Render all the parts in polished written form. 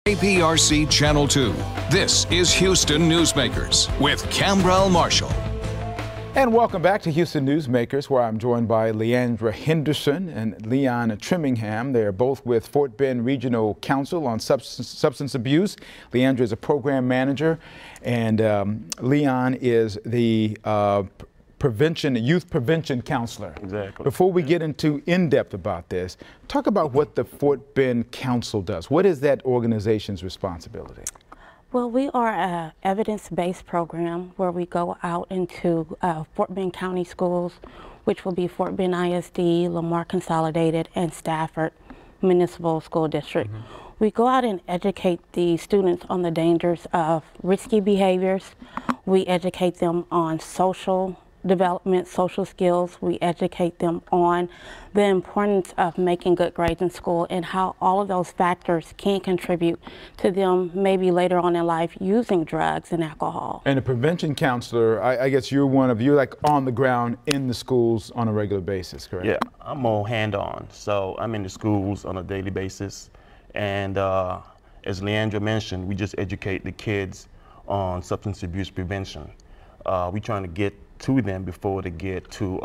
APRC Channel 2. This is Houston Newsmakers with Cambrell Marshall. And welcome back to Houston Newsmakers, where I'm joined by Leandra Henderson and Leon Trimmingham. They are both with Fort Bend Regional Council on Substance Abuse. Leandra is a program manager, and Leon is the youth prevention counselor. Exactly. Before we get into in-depth about this, talk about what the Fort Bend Council does. What is that organization's responsibility? Well, we are an evidence-based program where we go out into Fort Bend County schools, which will be Fort Bend ISD, Lamar Consolidated, and Stafford Municipal School District. We go out and educate the students on the dangers of risky behaviors. We educate them on social development, social skills. We educate them on the importance of making good grades in school and how all of those factors can contribute to them maybe later on in life using drugs and alcohol. And a prevention counselor, I guess you're like on the ground in the schools on a regular basis, correct? Yeah, I'm more hand-on. So I'm in the schools on a daily basis. And as Leandra mentioned, we just educate the kids on substance abuse prevention. We're trying to get to them before they get to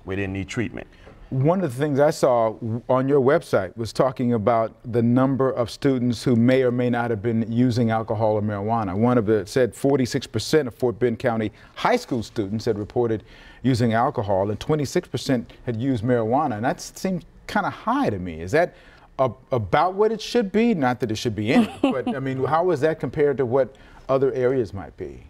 where they need treatment. One of the things I saw on your website was talking about the number of students who may or may not have been using alcohol or marijuana. One of it said 46% of Fort Bend County high school students had reported using alcohol, and 26% had used marijuana, and that seems kind of high to me. Is that about what it should be? Not that it should be any, but I mean, how is that compared to what other areas might be?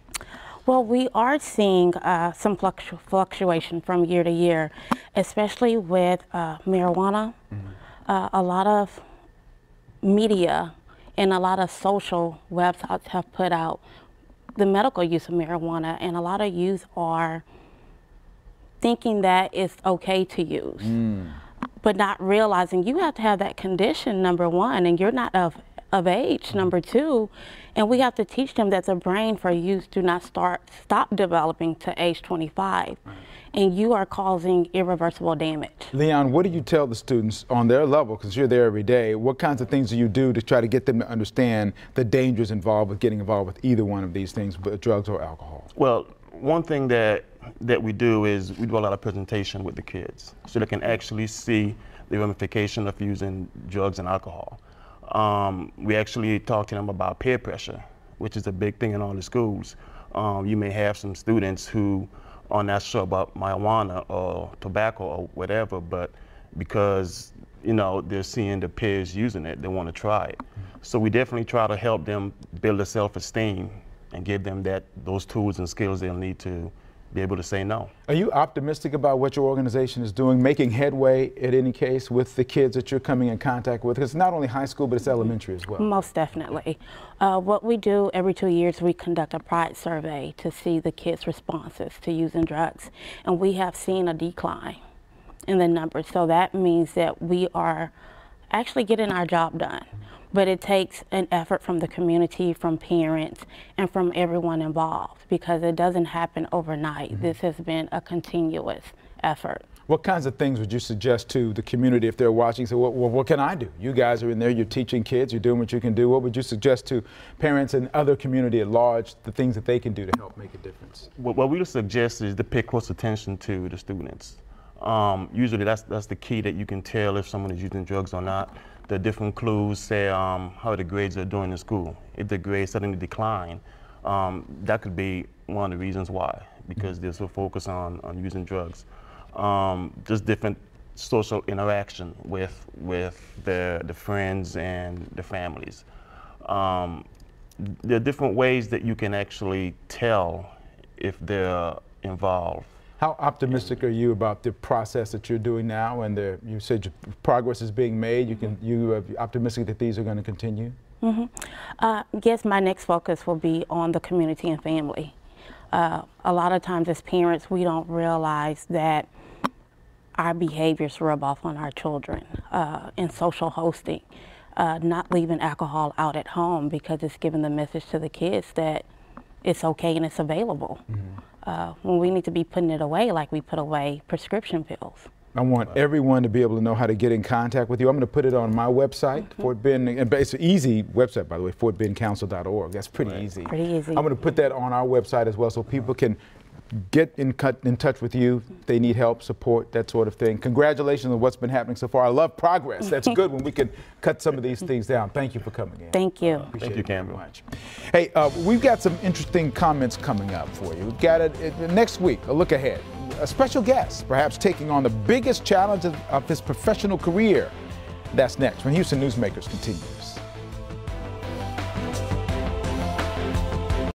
Well, we are seeing some fluctuation from year to year, especially with marijuana. A lot of media and a lot of social websites have put out the medical use of marijuana, and a lot of youth are thinking that it's okay to use, but not realizing you have to have that condition, number one, and you're not of age, number two, and we have to teach them that the brain for youth do not stop developing to age 25, and you are causing irreversible damage. Leon, what do you tell the students on their level, because you're there every day, what kinds of things do you do to try to get them to understand the dangers involved with getting involved with either one of these things, drugs or alcohol? Well, one thing that we do is we do a lot of presentation with the kids so they can actually see the ramification of using drugs and alcohol. We actually talk to them about peer pressure, which is a big thing in all the schools. You may have some students who are not sure about marijuana or tobacco or whatever, but because they're seeing the peers using it, they want to try it. So we definitely try to help them build a self-esteem and give them those tools and skills they'll need to be able to say no. Are you optimistic about what your organization is doing, making headway in any case with the kids that you're coming in contact with? Because it's not only high school, but it's elementary as well. Most definitely. What we do every 2 years, we conduct a pride survey to see the kids' responses to using drugs. And we have seen a decline in the numbers. So that means that we are actually getting our job done. But it takes an effort from the community, from parents, and from everyone involved, because it doesn't happen overnight. This has been a continuous effort. What kinds of things would you suggest to the community if they're watching? So what can I do? You guys are in there, you're teaching kids, you're doing what you can do. What would you suggest to parents and other community at large, the things that they can do to help make a difference? What we would suggest is to pay close attention to the students. Usually that's the key that you can tell if someone is using drugs or not. The different clues say how the grades are doing in school. If the grades suddenly decline, that could be one of the reasons why, because they're so focused on using drugs. Just different social interaction with the friends and the families. There are different ways that you can actually tell if they're involved. How optimistic are you about the process that you're doing now, and you said progress is being made? You are optimistic that these are going to continue? Yes, my next focus will be on the community and family. A lot of times as parents, we don't realize that our behaviors rub off on our children in social hosting, not leaving alcohol out at home because it's giving the message to the kids that it's okay and it's available. When we need to be putting it away like we put away prescription pills. I want everyone to be able to know how to get in contact with you. I'm going to put it on my website, Fort Bend, and it's an easy website, by the way, fortbendcouncil.org. That's pretty easy. Pretty easy. I'm going to put that on our website as well so people can get in touch with you. They need help, support, that sort of thing. Congratulations on what's been happening so far. I love progress. That's good when we can cut some of these things down. Thank you for coming in. Thank you. Thank you, Campbell. Much. Hey, we've got some interesting comments coming up for you. We've got it next week, a look ahead. A special guest, perhaps taking on the biggest challenge of his professional career. That's next when Houston Newsmakers continues.